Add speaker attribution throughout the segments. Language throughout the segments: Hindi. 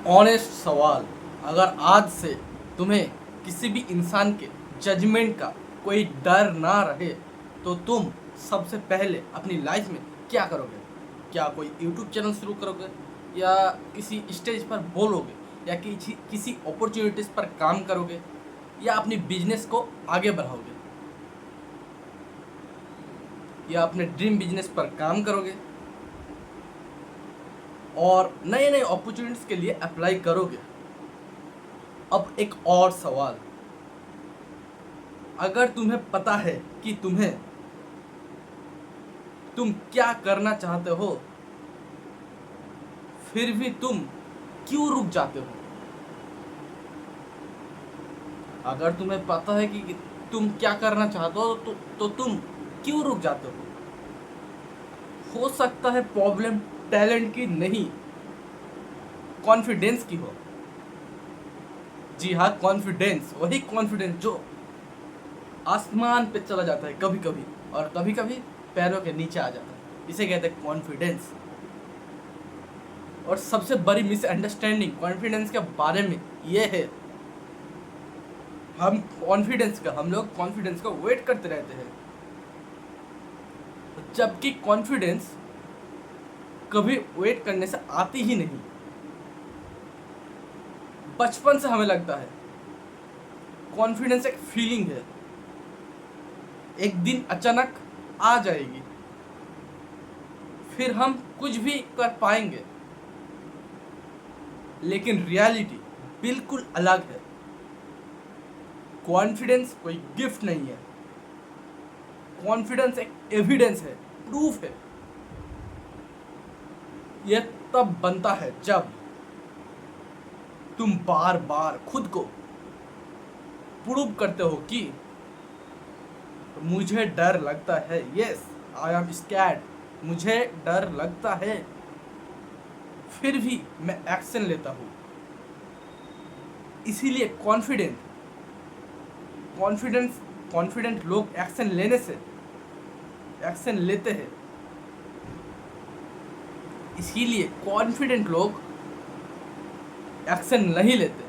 Speaker 1: ऑनेस्ट सवाल, अगर आज से तुम्हें किसी भी इंसान के जजमेंट का कोई डर ना रहे तो तुम सबसे पहले अपनी लाइफ में क्या करोगे? क्या कोई यूट्यूब चैनल शुरू करोगे, या किसी स्टेज पर बोलोगे, या किसी अपॉर्चुनिटीज़ पर काम करोगे, या अपनी बिजनेस को आगे बढ़ाओगे, या अपने ड्रीम बिजनेस पर काम करोगे और नए नए अपॉर्चुनिटीज़ के लिए अप्लाई करोगे? अब एक और सवाल, अगर तुम्हें पता है कि तुम क्या करना चाहते हो, फिर भी तुम क्यों रुक जाते हो? अगर तुम्हें पता है कि तुम क्या करना चाहते हो तो तुम क्यों रुक जाते हो सकता है प्रॉब्लम टैलेंट की नहीं, कॉन्फिडेंस की हो। जी हाँ, कॉन्फिडेंस, वही कॉन्फिडेंस जो आसमान पे चला जाता है कभी कभी, और कभी कभी पैरों के नीचे आ जाता है, इसे कहते हैं कॉन्फिडेंस। और सबसे बड़ी मिसअंडरस्टैंडिंग कॉन्फिडेंस के बारे में ये है, हम लोग कॉन्फिडेंस का वेट करते रहते हैं, जबकि कॉन्फिडेंस कभी वेट करने से आती ही नहीं। बचपन से हमें लगता है कॉन्फिडेंस एक फीलिंग है, एक दिन अचानक आ जाएगी, फिर हम कुछ भी कर पाएंगे। लेकिन रियलिटी बिल्कुल अलग है। कॉन्फिडेंस कोई गिफ्ट नहीं है, कॉन्फिडेंस एक एविडेंस है, प्रूफ है। यह तब बनता है जब तुम बार बार खुद को प्रूव करते हो कि मुझे डर लगता है, यस आई एम स्कैर्ड, मुझे डर लगता है, फिर भी मैं एक्शन लेता हूँ। इसीलिए कॉन्फिडेंट लोग एक्शन लेते हैं। इसीलिए कॉन्फिडेंट लोग एक्शन नहीं लेते,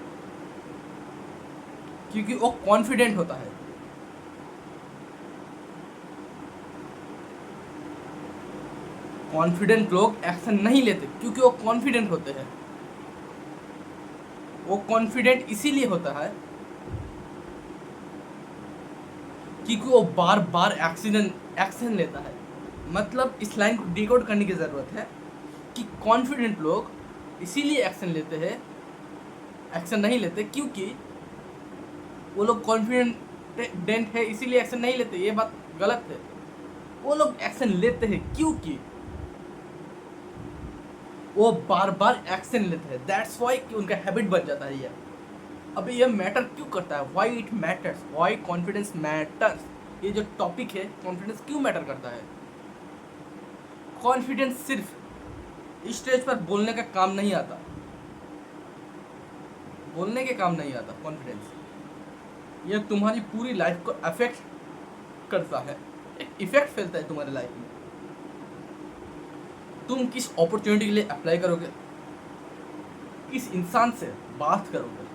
Speaker 1: क्योंकि वो कॉन्फिडेंट होता है। कॉन्फिडेंट लोग एक्शन नहीं लेते क्योंकि वो कॉन्फिडेंट होते हैं। वो कॉन्फिडेंट इसीलिए होता है क्योंकि वो बार बार एक्शन लेता है। मतलब इस लाइन को डिकोड करने की ज़रूरत है कि कॉन्फिडेंट लोग इसीलिए एक्शन नहीं लेते क्योंकि वो लोग कॉन्फिडेंट है, इसीलिए एक्शन नहीं लेते, ये बात गलत है। वो लोग एक्शन लेते हैं क्योंकि वो बार बार एक्शन लेते हैं, दैट्स वाई कि उनका हैबिट बन जाता है ये। अब ये मैटर क्यों करता है, why it matters, why confidence matters, ये जो टॉपिक है, कॉन्फिडेंस क्यों मैटर करता है। कॉन्फिडेंस सिर्फ स्टेज पर बोलने का काम नहीं आता, कॉन्फिडेंस ये तुम्हारी पूरी लाइफ को अफेक्ट करता है, एक इफेक्ट फैलता है तुम्हारी लाइफ में। तुम किस अपॉर्चुनिटी के लिए अप्लाई करोगे, किस इंसान से बात करोगे,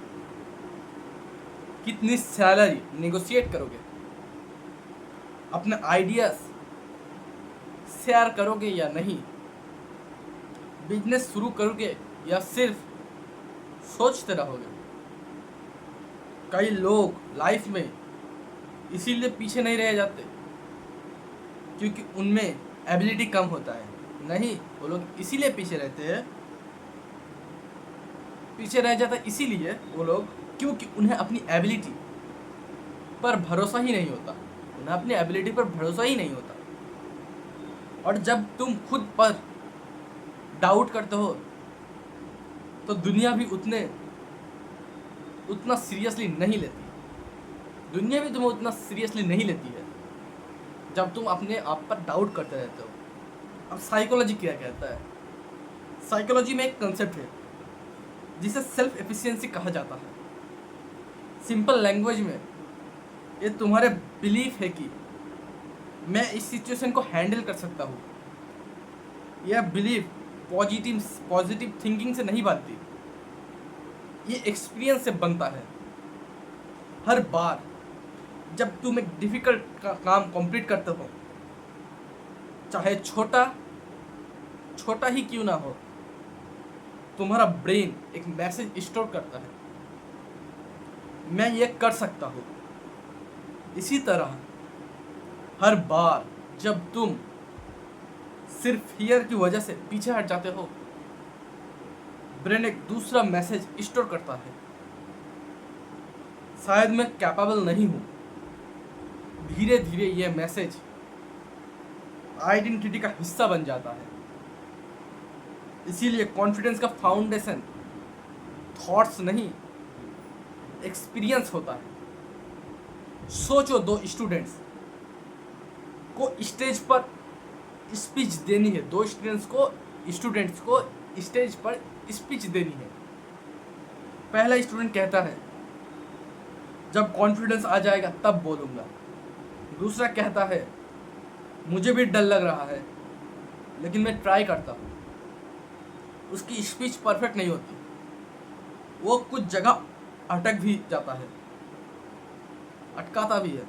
Speaker 1: कितनी सैलरी नेगोशिएट करोगे, अपने आइडियाज शेयर करोगे या नहीं, बिजनेस शुरू करोगे या सिर्फ सोचते रहोगे। कई लोग लाइफ में इसीलिए पीछे नहीं रह जाते क्योंकि उनमें एबिलिटी कम होता है, नहीं, वो लोग इसीलिए पीछे रह जाता है इसीलिए वो लोग, क्योंकि उन्हें अपनी एबिलिटी पर भरोसा ही नहीं होता। और जब तुम खुद पर डाउट करते हो तो दुनिया भी उतना सीरियसली नहीं लेती। दुनिया भी तुम्हें उतना सीरियसली नहीं लेती है जब तुम अपने आप पर डाउट करते रहते हो। अब साइकोलॉजी क्या कहता है? साइकोलॉजी में एक कंसेप्ट है जिसे सेल्फ एफिशिएंसी कहा जाता है। सिंपल लैंग्वेज में ये तुम्हारे बिलीफ है कि मैं इस सिचुएशन को हैंडल कर सकता हूँ। यह बिलीफ पॉजिटिव थिंकिंग से नहीं बनती, ये एक्सपीरियंस से बनता है। हर बार जब तुम एक डिफिकल्ट काम कंप्लीट करते हो, चाहे छोटा छोटा ही क्यों ना हो, तुम्हारा ब्रेन एक मैसेज स्टोर करता है, मैं ये कर सकता हूँ। इसी तरह हर बार जब तुम सिर्फ फियर की वजह से पीछे हट जाते हो, ब्रेन एक दूसरा मैसेज स्टोर करता है, शायद मैं कैपेबल नहीं हूँ। धीरे धीरे ये मैसेज आइडेंटिटी का हिस्सा बन जाता है। इसीलिए कॉन्फिडेंस का फाउंडेशन थॉट्स नहीं, एक्सपीरियंस होता है। सोचो, दो स्टूडेंट्स को स्टेज पर स्पीच देनी है, दो स्टूडेंट्स को स्टेज पर स्पीच देनी है। पहला स्टूडेंट कहता है जब कॉन्फिडेंस आ जाएगा तब बोलूँगा। दूसरा कहता है मुझे भी डर लग रहा है लेकिन मैं ट्राई करता हूँ। उसकी स्पीच परफेक्ट नहीं होती, वो कुछ जगह अटक भी जाता है, अटकाता भी है,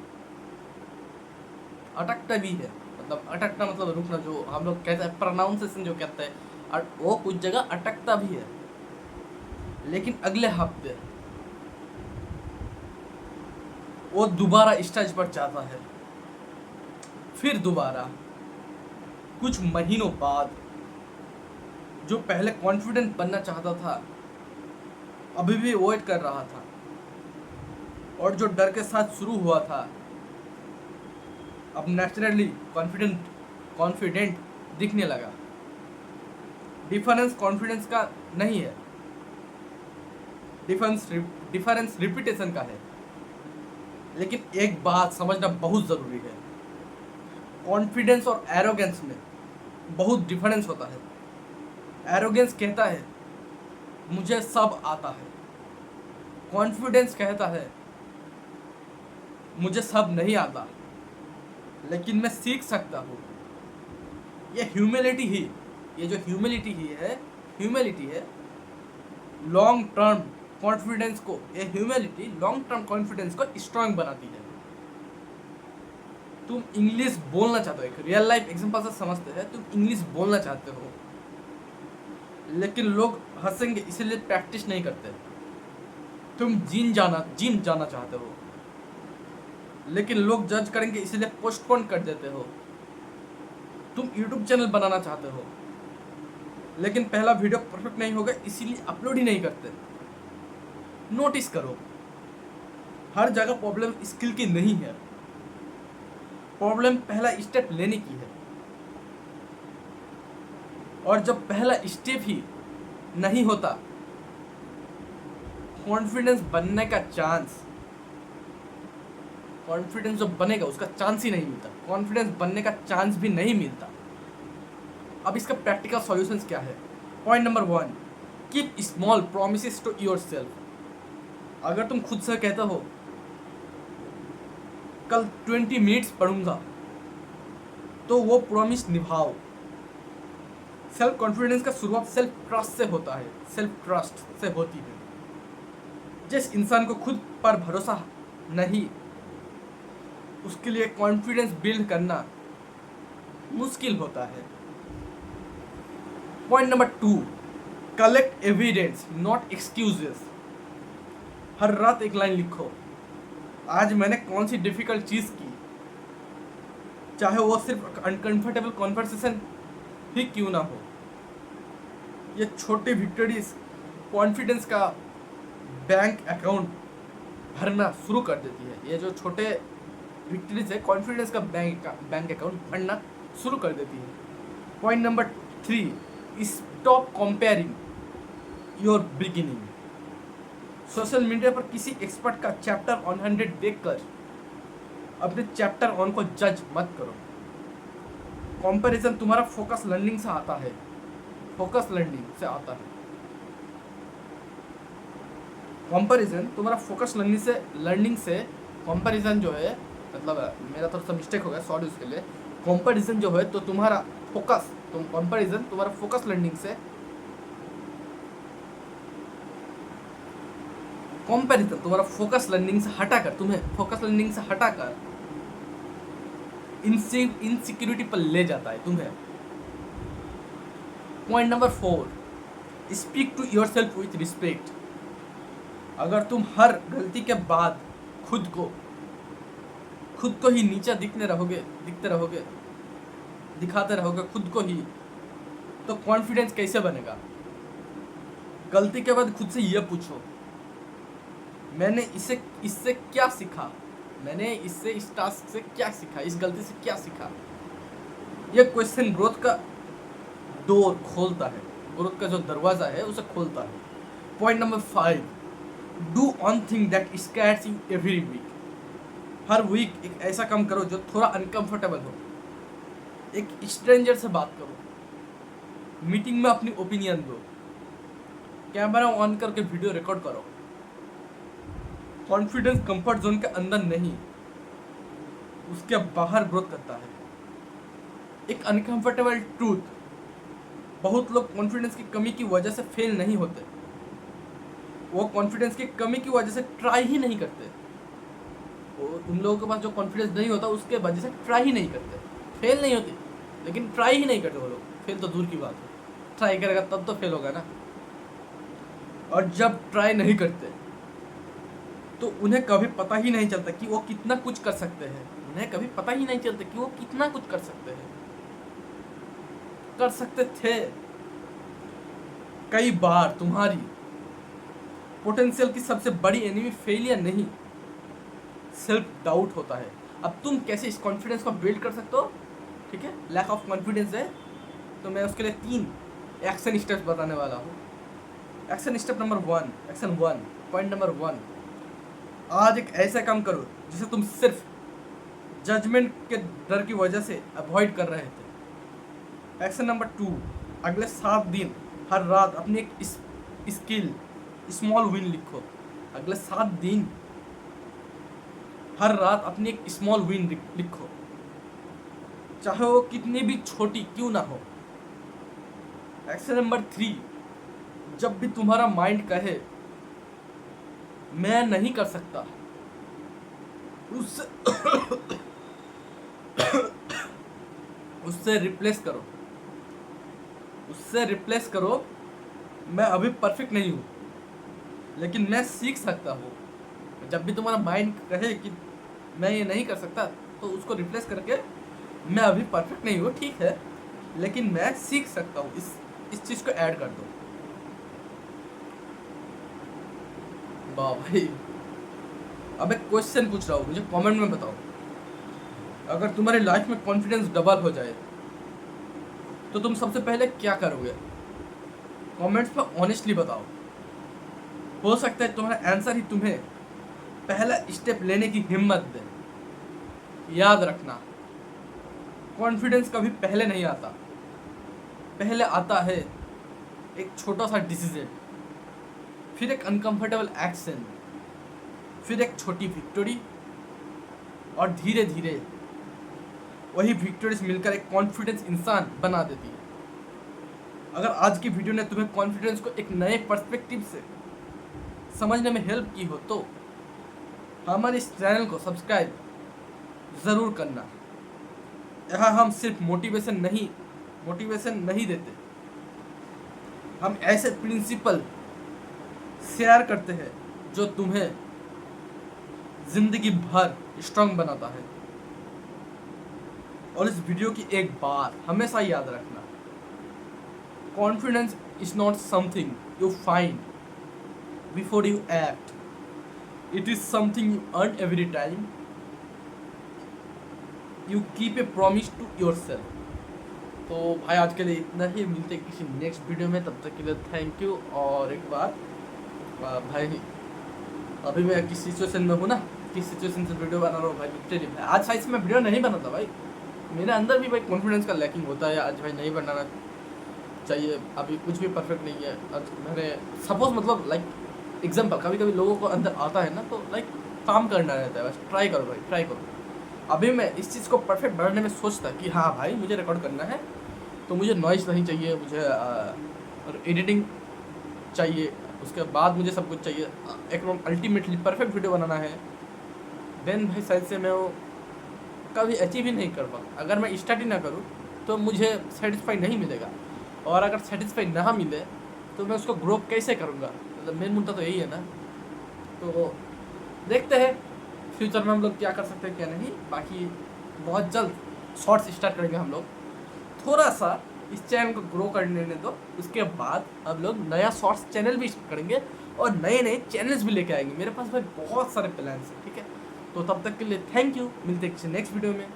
Speaker 1: अटकता भी है। मतलब अटकना मतलब रुकना, जो हम लोग कहते हैं प्रोनाउंसिएशन जो कहते हैं, वो कुछ जगह अटकता भी है। लेकिन अगले हफ्ते वो दोबारा स्टेज पर जाता है, फिर दोबारा। कुछ महीनों बाद जो पहले कॉन्फिडेंट बनना चाहता था अभी भी अवॉइड कर रहा था, और जो डर के साथ शुरू हुआ था अब नेचुरली कॉन्फिडेंट दिखने लगा। डिफरेंस कॉन्फिडेंस का नहीं है, डिफरेंस रिपीटेशन का है। लेकिन एक बात समझना बहुत ज़रूरी है, कॉन्फिडेंस और एरोगेंस में बहुत डिफरेंस होता है। एरोगेंस कहता है मुझे सब आता है, कॉन्फिडेंस कहता है मुझे सब नहीं आता लेकिन मैं सीख सकता हूँ। ये जो ह्यूमिलिटी है लॉन्ग टर्म कॉन्फिडेंस को, लॉन्ग टर्म कॉन्फिडेंस को स्ट्रांग बनाती है। तुम इंग्लिश बोलना चाहते हो, एक रियल लाइफ एग्जांपल से समझते हैं। तुम इंग्लिश बोलना चाहते हो लेकिन लोग हंसेंगे इसलिए प्रैक्टिस नहीं करते। तुम जिम जाना चाहते हो लेकिन लोग जज करेंगे इसलिए पोस्टपोन कर देते हो। तुम यूट्यूब चैनल बनाना चाहते हो लेकिन पहला वीडियो परफेक्ट नहीं होगा इसीलिए अपलोड ही नहीं करते। नोटिस करो, हर जगह प्रॉब्लम स्किल की नहीं है, प्रॉब्लम पहला स्टेप लेने की है। और जब पहला स्टेप ही नहीं होता, कॉन्फिडेंस जो बनेगा उसका चांस ही नहीं मिलता, कॉन्फिडेंस बनने का चांस भी नहीं मिलता। अब इसका प्रैक्टिकल सॉल्यूशंस क्या है? Point number 1, keep small promises to yourself. अगर तुम खुद से कहते हो कल 20 मिनट्स पढ़ूंगा, तो वो प्रॉमिस निभाओ। सेल्फ कॉन्फिडेंस का शुरुआत सेल्फ ट्रस्ट से होता है, सेल्फ ट्रस्ट से होती है। जिस इंसान को खुद पर भरोसा नहीं, उसके लिए कॉन्फिडेंस बिल्ड करना मुश्किल होता है। Point number 2, collect evidence not excuses. हर रात एक लाइन लिखो, आज मैंने कौन सी डिफिकल्ट चीज़ की, चाहे वो सिर्फ अनकंफर्टेबल कॉन्वर्सेशन ही क्यों ना हो। ये छोटी विक्टोरीज कॉन्फिडेंस का बैंक अकाउंट भरना शुरू कर देती है। ये जो छोटे विक्टोरीज है कॉन्फिडेंस का बैंक अकाउंट भरना शुरू कर देती है। Point number 3, stop comparing your beginning. Social media पर किसी एक्सपर्ट का चैप्टर 100 देखकर अपने चैप्टर 1 को जज मत करो। कंपैरिजन तुम्हारा फोकस लर्निंग से आता है, कंपैरिजन तुम्हारा फोकस लर्निंग से कंपैरिजन जो है, मतलब मेरा थोड़ा सा मिस्टेक हो गया, सॉरी उसके लिए। कंपैरिजन जो है तो तुम्हारा फोकस लर्निंग से कंपैरिजन तुम्हारा फोकस लर्निंग से हटाकर, तुम्हें फोकस लर्निंग से हटाकर इनसिक्योरिटी पर ले जाता है तुम्हें। Point number 4, speak to your self with respect. अगर तुम हर गलती के बाद खुद को ही नीचा दिखते रहोगे, दिखाते रहोगे खुद को ही, तो कॉन्फिडेंस कैसे बनेगा? गलती के बाद खुद से यह पूछो, मैंने इससे क्या सीखा, मैंने इससे इस टास्क से क्या सीखा, इस गलती से क्या सीखा। यह क्वेश्चन ग्रोथ का डोर खोलता है, ग्रोथ का जो दरवाजा है उसे खोलता है। Point number 5, do one thing that scares you every week. हर वीक एक ऐसा काम करो जो थोड़ा अनकंफर्टेबल हो। एक स्ट्रेंजर से बात करो, मीटिंग में अपनी ओपिनियन दो, कैमरा ऑन करके वीडियो रिकॉर्ड करो। कॉन्फिडेंस कंफर्ट जोन के अंदर नहीं, उसके बाहर ग्रोथ करता है। एक अनकंफर्टेबल ट्रूथ, बहुत लोग कॉन्फिडेंस की कमी की वजह से फेल नहीं होते, वो कॉन्फिडेंस की कमी की वजह से ट्राई ही नहीं करते। उन लोगों के पास जो कॉन्फिडेंस नहीं होता उसके वजह से ट्राई ही नहीं करते, फेल नहीं होती लेकिन ट्राई ही नहीं करते वो लोग। फेल तो दूर की बात है, ट्राई करेगा तब तो फेल होगा ना। और जब ट्राई नहीं करते तो उन्हें कभी पता ही नहीं चलता कि वो कितना कुछ कर सकते हैं। उन्हें कभी पता ही नहीं चलता कि वो कितना कुछ कर सकते हैं, कर सकते थे। कई बार तुम्हारी पोटेंशियल की सबसे बड़ी एनिमी फेलियर नहीं, सेल्फ डाउट होता है। अब तुम कैसे इस कॉन्फिडेंस को बिल्ड कर सकते हो? ठीक है, लैक ऑफ कॉन्फिडेंस है तो मैं उसके लिए 3 एक्शन स्टेप्स बताने वाला हूँ। Action step number 1, action 1, point number 1, आज एक ऐसा काम करो जिसे तुम सिर्फ जजमेंट के डर की वजह से अवॉइड कर रहे थे। एक्शन नंबर 2, अगले 7 दिन हर रात अपनी एक स्किल स्मॉल विन लिखो। अगले 7 दिन हर रात अपनी एक स्मॉल विन लिखो, चाहे वो कितनी भी छोटी क्यों ना हो। एक्शन नंबर 3, जब भी तुम्हारा माइंड कहे मैं नहीं कर सकता, उससे रिप्लेस करो मैं अभी परफेक्ट नहीं हूँ लेकिन मैं सीख सकता हूँ। जब भी तुम्हारा माइंड कहे कि मैं ये नहीं कर सकता तो उसको रिप्लेस करके मैं अभी परफेक्ट नहीं हूँ, ठीक है, लेकिन मैं सीख सकता हूँ, इस चीज़ को ऐड कर दो। वाह भाई, अब एक क्वेश्चन पूछ रहा हूँ, मुझे कमेंट में बताओ, अगर तुम्हारी लाइफ में कॉन्फिडेंस डबल हो जाए तो तुम सबसे पहले क्या करोगे? कमेंट्स में ऑनेस्टली बताओ। हो सकता है तुम्हारा आंसर ही तुम्हें पहला स्टेप लेने की हिम्मत दे। याद रखना, कॉन्फिडेंस कभी पहले नहीं आता, पहले आता है एक छोटा सा डिसीजन, फिर एक अनकंफर्टेबल एक्शन, फिर एक छोटी विक्टोरी, और धीरे धीरे वही विक्टोरीज मिलकर एक कॉन्फिडेंस इंसान बना देती है। अगर आज की वीडियो ने तुम्हें कॉन्फिडेंस को एक नए पर्सपेक्टिव से समझने में हेल्प की हो तो हमारे इस चैनल को सब्सक्राइब ज़रूर करना। यहाँ हम सिर्फ मोटिवेशन नहीं देते, हम ऐसे प्रिंसिपल शेयर करते हैं जो तुम्हें जिंदगी भर स्ट्रांग बनाता है। और इस वीडियो की एक बात हमेशा याद रखना, confidence is not something you find before you act, it is something you earn every time you keep a promise to yourself. तो भाई आज के लिए इतना ही, मिलते हैं किसी नेक्स्ट वीडियो में, तब तक के लिए थैंक यू। और एक बात भाई, अभी मैं किस सिचुएशन में हूँ ना, किस सिचुएशन से वीडियो बना रहा हूँ भाई, लिटरली भाई आज साइज में वीडियो नहीं बनाता भाई, मेरे अंदर भी भाई कॉन्फिडेंस का लैकिंग होता है। आज भाई नहीं बनाना चाहिए, अभी कुछ भी परफेक्ट नहीं है। आज मैंने सपोज मतलब लाइक एग्जाम्पल, कभी कभी लोगों को अंदर आता है ना तो लाइक काम करना रहता है, बस ट्राई करो भाई, ट्राई करो। अभी मैं इस चीज़ को परफेक्ट बनाने में सोचता कि हाँ भाई मुझे रिकॉर्ड करना है तो मुझे नॉइस नहीं चाहिए, मुझे एडिटिंग चाहिए, उसके बाद मुझे सब कुछ चाहिए, एकदम अल्टीमेटली परफेक्ट वीडियो बनाना है, देन भाई शायद से मैं वो कभी अचीव ही नहीं कर पाऊँ। अगर मैं स्टार्ट ही ना करूँ तो मुझे सेटिस्फाई नहीं मिलेगा, और अगर सेटिस्फाई ना मिले तो मैं उसको ग्रो कैसे करूँगा। मतलब मेन मुद्दा तो यही है ना। तो देखते हैं फ्यूचर में हम लोग क्या कर सकते हैं क्या नहीं। बाकी बहुत जल्द शॉर्ट्स स्टार्ट करेंगे हम लोग, थोड़ा सा इस चैनल को ग्रो करने दो, उसके बाद हम लोग नया शॉर्ट्स चैनल भी स्टार्ट करेंगे और नए नए चैनल्स भी लेके आएंगे। मेरे पास भाई बहुत सारे प्लान्स हैं, ठीक है। तो तब तक के लिए थैंक यू, मिलते हैं किसी नेक्स्ट वीडियो में।